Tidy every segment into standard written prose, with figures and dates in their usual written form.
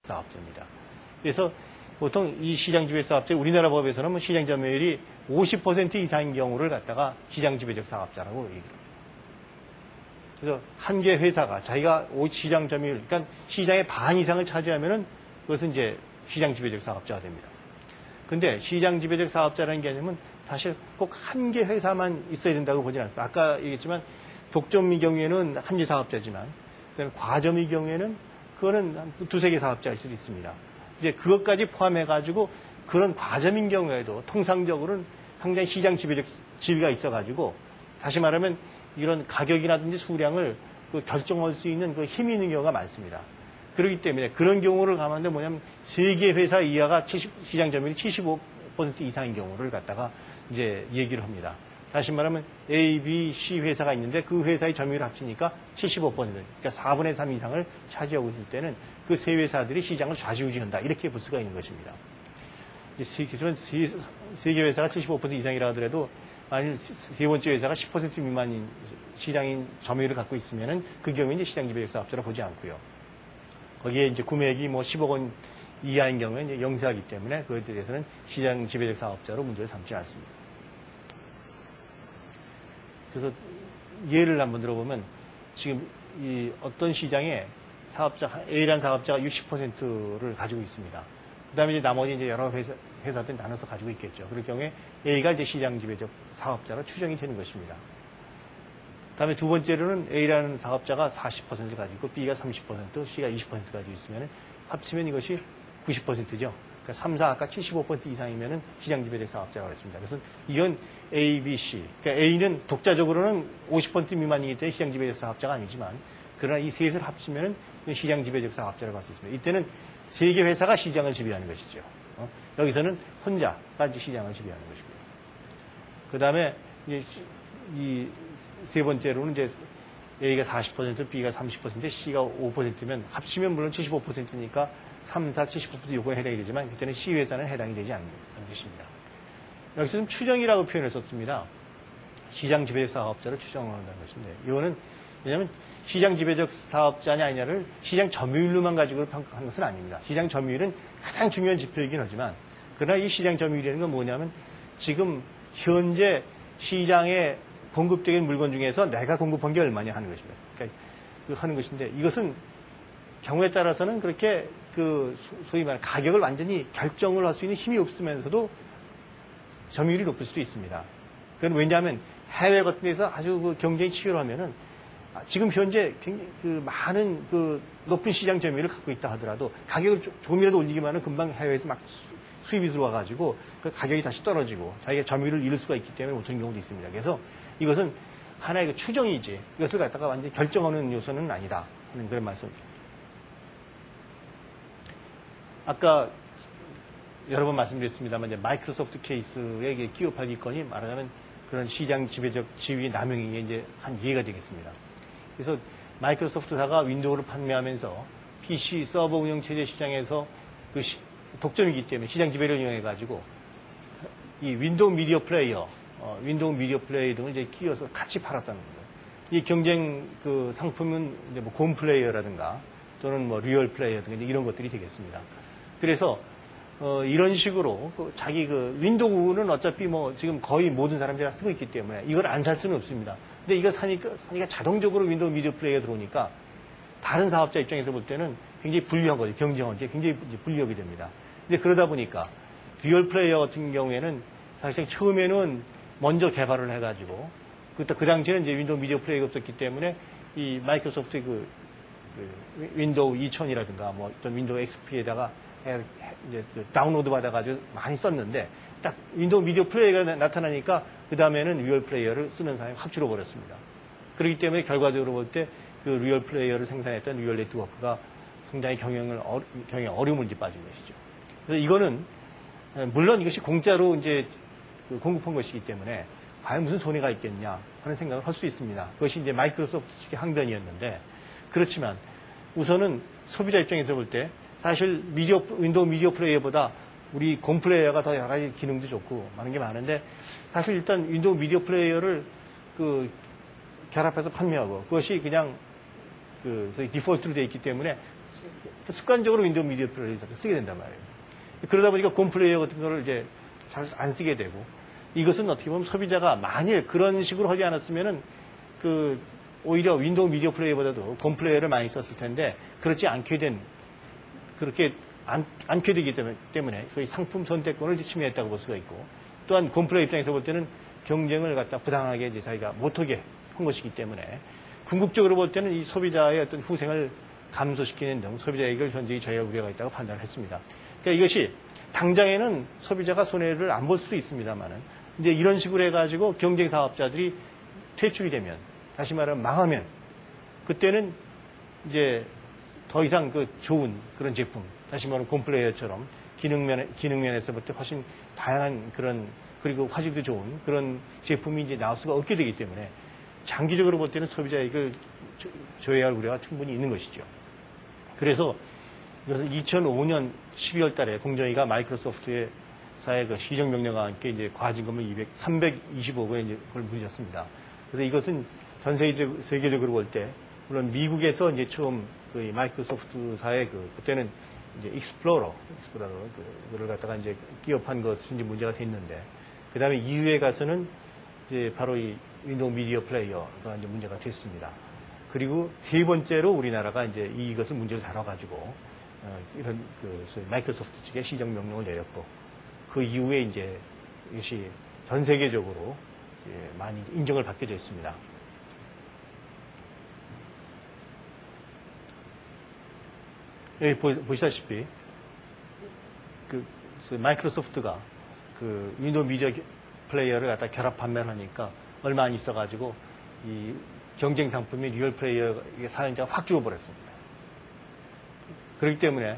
사업자입니다. 그래서 보통 이 시장지배적 사업자, 우리나라 법에서는 뭐 시장 점유율이 50% 이상인 경우를 갖다가 시장지배적 사업자라고 얘기를 합니다. 그래서 한 개 회사가 자기가 시장 점유율, 그러니까 시장의 반 이상을 차지하면은 그것은 이제 시장지배적 사업자가 됩니다. 근데 시장지배적 사업자라는 개념은 사실 꼭 한 개 회사만 있어야 된다고 보지는 않습니다. 아까 얘기했지만 독점의 경우에는 한 개 사업자지만, 그다음에 과점의 경우에는 그거는 한 두세 개 사업자일 수도 있습니다. 이제 그것까지 포함해가지고 그런 과점인 경우에도 통상적으로는 상당히 시장 지배적 지위가 있어가지고, 다시 말하면 이런 가격이라든지 수량을 결정할 수 있는 그 힘이 있는 경우가 많습니다. 그렇기 때문에 그런 경우를 감안하면 뭐냐면 세 개 회사 이하가 시장 점유율이 75% 이상인 경우를 갖다가 이제 얘기를 합니다. 다시 말하면 A, B, C 회사가 있는데 그 회사의 점유율을 합치니까 75%, 그러니까 4분의 3 이상을 차지하고 있을 때는 그 세 회사들이 시장을 좌지우지한다, 이렇게 볼 수가 있는 것입니다. 세 개 회사가 75% 이상이라 하더라도 만일 세 번째 회사가 10% 미만인 시장인 점유율을 갖고 있으면은 그 경우에 이제 시장 지배적 사업자로 보지 않고요. 거기에 이제 구매액이 뭐 10억 원 이하인 경우에 이제 영세하기 때문에 그것에 대해서는 시장 지배적 사업자로 문제를 삼지 않습니다. 그래서 예를 한번 들어보면 지금 이 어떤 시장에 사업자 A라는 사업자가 60%를 가지고 있습니다. 그다음에 이제 나머지 이제 여러 회사들 나눠서 가지고 있겠죠. 그럴 경우에 A가 이제 시장 지배적 사업자로 추정이 되는 것입니다. 그다음에 두 번째로는 A라는 사업자가 40%를 가지고 있고 B가 30%, C가 20% 가지고 있으면 합치면 이것이 90%죠. 그러니까 3, 4 아까 75% 이상이면은 시장 지배적 사업자라고 했습니다. 그래서 이건 A, B, C. 그러니까 A는 독자적으로는 50% 미만이기 때문에 시장 지배적 사업자가 아니지만, 그러나 이 셋을 합치면은 시장 지배적 사업자라고 할 수 있습니다. 이때는 세 개 회사가 시장을 지배하는 것이죠. 여기서는 혼자가 시장을 지배하는 것이고요. 그 다음에 이 세 번째로는 이제 A가 40%, B가 30%, C가 5%면 합치면 물론 75%니까 3, 4, 70% 요거에 해당이 되지만 그때는 C 회사는 해당이 되지 않는 것입니다. 여기서는 추정이라고 표현을 썼습니다. 시장 지배적 사업자를 추정한다는 것인데, 이거는 왜냐하면 시장 지배적 사업자냐 아니냐를 시장 점유율로만 가지고 평가하는 것은 아닙니다. 시장 점유율은 가장 중요한 지표이긴 하지만, 그러나 이 시장 점유율이라는 건 뭐냐면 지금 현재 시장에 공급되는 물건 중에서 내가 공급한 게 얼마냐 하는 것입니다. 그러니까 하는 것인데, 이것은 경우에 따라서는 그렇게 소위 말하는 가격을 완전히 결정을 할 수 있는 힘이 없으면서도 점유율이 높을 수도 있습니다. 그건 왜냐하면 해외 같은 데서 아주 경쟁이 치열하면은 지금 현재 굉장히 많은 높은 시장 점유율을 갖고 있다 하더라도 가격을 조금이라도 올리기만 하면 금방 해외에서 막 수입이 들어와가지고 그 가격이 다시 떨어지고 자기가 점유율을 잃을 수가 있기 때문에 못하는 경우도 있습니다. 그래서 이것은 하나의 추정이지 이것을 갖다가 완전히 결정하는 요소는 아니다 하는 그런 말씀입니다. 아까 여러 번 말씀드렸습니다만 이제 마이크로소프트 케이스의 기업화기 건이 말하자면 그런 시장 지배적 지위 남용이 이제 한 예가 되겠습니다. 그래서 마이크로소프트사가 윈도우를 판매하면서 PC 서버 운영체제 시장에서 독점이기 때문에 시장 지배를 이용해가지고 이 윈도우 미디어 플레이어 등을 이제 끼워서 같이 팔았다는 거예요. 이 경쟁 상품은 이제 뭐 곰 플레이어라든가 또는 뭐 리얼 플레이어든가 이런 것들이 되겠습니다. 그래서 이런 식으로 자기 윈도우는 어차피 뭐 지금 거의 모든 사람들이 다 쓰고 있기 때문에 이걸 안 살 수는 없습니다. 근데 이거 사니까 자동적으로 윈도우 미디어 플레이어가 들어오니까 다른 사업자 입장에서 볼 때는 굉장히 불리한 거죠. 경쟁하기 굉장히 불리하게 됩니다. 근데 그러다 보니까 리얼 플레이어 같은 경우에는 사실 처음에는 먼저 개발을 해가지고 그 당시에는 이제 윈도우 미디어 플레이어가 없었기 때문에 이 마이크로소프트의 윈도우 2000이라든가 뭐 어떤 윈도우 XP에다가 이제 다운로드 받아가지고 많이 썼는데 딱 윈도우 미디어 플레이어가 나타나니까 그 다음에는 리얼 플레이어를 쓰는 사람이 확 줄어버렸습니다. 그렇기 때문에 결과적으로 볼 때 리얼 플레이어를 생산했던 리얼 네트워크가 굉장히 경영에 어려움을 빠진 것이죠. 그래서 이거는 물론 이것이 공짜로 이제 공급한 것이기 때문에 과연 무슨 손해가 있겠냐 하는 생각을 할 수 있습니다. 그것이 이제 마이크로소프트 측의 항변이었는데, 그렇지만 우선은 소비자 입장에서 볼 때 사실 윈도우 미디어 플레이어보다 우리 곰 플레이어가 더 여러 가지 기능도 좋고 많은 게 많은데, 사실 일단 윈도우 미디어 플레이어를 결합해서 판매하고 그것이 그냥 디폴트로 되어 있기 때문에 습관적으로 윈도우 미디어 플레이어를 쓰게 된단 말이에요. 그러다 보니까 곰플레이어 같은 거를 이제 잘 안 쓰게 되고, 이것은 어떻게 보면 소비자가 만일 그런 식으로 하지 않았으면은 오히려 윈도우 미디어 플레이어보다도 곰플레이어를 많이 썼을 텐데, 그렇게 않게 되기 때문에 소위 상품 선택권을 침해했다고 볼 수가 있고, 또한 곰플레이어 입장에서 볼 때는 경쟁을 갖다 부당하게 이제 자기가 못하게 한 것이기 때문에, 궁극적으로 볼 때는 이 소비자의 어떤 후생을 감소시키는 등 소비자 이익을 현저히 저해할 우려가 있다고 판단을 했습니다. 그러니까 이것이 당장에는 소비자가 손해를 안 볼 수도 있습니다만은, 이제 이런 식으로 해가지고 경쟁 사업자들이 퇴출이 되면, 다시 말하면 망하면, 그때는 이제 더 이상 좋은 그런 제품, 다시 말하면 곰플레이어처럼 기능면에서 볼 때 훨씬 다양한 그리고 화질도 좋은 그런 제품이 이제 나올 수가 없게 되기 때문에, 장기적으로 볼 때는 소비자 이익을 저해할 우려가 충분히 있는 것이죠. 그래서 2005년 12월 달에 공정위가 마이크로소프트의 시정명령과 함께 이제 과징금을 325억 원 그걸 물렸습니다. 그래서 이것은 전 세계적으로 볼 때, 물론 미국에서 이제 처음 마이크로소프트사의 그때는 이제 익스플로러를 갖다가 이제 기업한 것이 이제 문제가 됐는데, 그 다음에 EU에 가서는 이제 바로 이 윈도우 미디어 플레이어가 이제 문제가 됐습니다. 그리고 세 번째로 우리나라가 이제 이것을 문제를 다뤄가지고, 이런 마이크로소프트 측에 시정 명령을 내렸고, 그 이후에 이제 이것이 전 세계적으로 많이 인정을 받게 됐습니다. 여기 보시다시피 마이크로소프트가 윈도우 미디어 플레이어를 갖다 결합 판매를 하니까 얼마 안 있어가지고 이 경쟁 상품이 리얼 플레이어 사용자가 확 줄어버렸습니다. 그렇기 때문에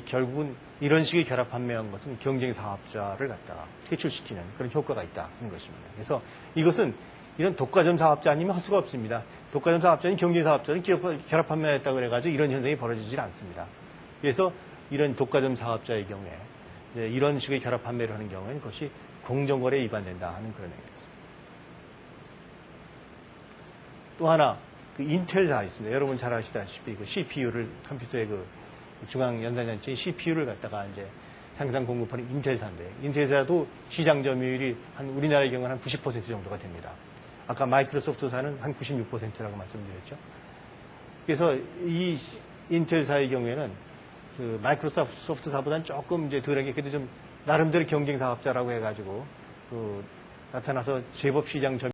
결국은 이런 식의 결합 판매한 것은 경쟁 사업자를 갖다가 퇴출시키는 그런 효과가 있다는 것입니다. 그래서 이것은 이런 독과점 사업자 아니면 할 수가 없습니다. 독과점 사업자는 경쟁 사업자는 기업과 결합 판매했다고 그래가지고 이런 현상이 벌어지질 않습니다. 그래서 이런 독과점 사업자의 경우에 이런 식의 결합 판매를 하는 경우에는 그것이 공정거래에 위반된다 하는 그런 얘기입니다. 또 하나 인텔사 있습니다. 여러분 잘 아시다시피 CPU를 컴퓨터의 중앙 연산장치의 CPU를 갖다가 이제 생산 공급하는 인텔사인데, 인텔사도 시장 점유율이 우리나라의 경우는 한 90% 정도가 됩니다. 아까 마이크로소프트사는 한 96%라고 말씀드렸죠. 그래서 이 인텔사의 경우에는 마이크로소프트사보다는 조금 이제 덜한 게, 그래도 좀 나름대로 경쟁 사업자라고 해가지고 나타나서 제법 시장 점유율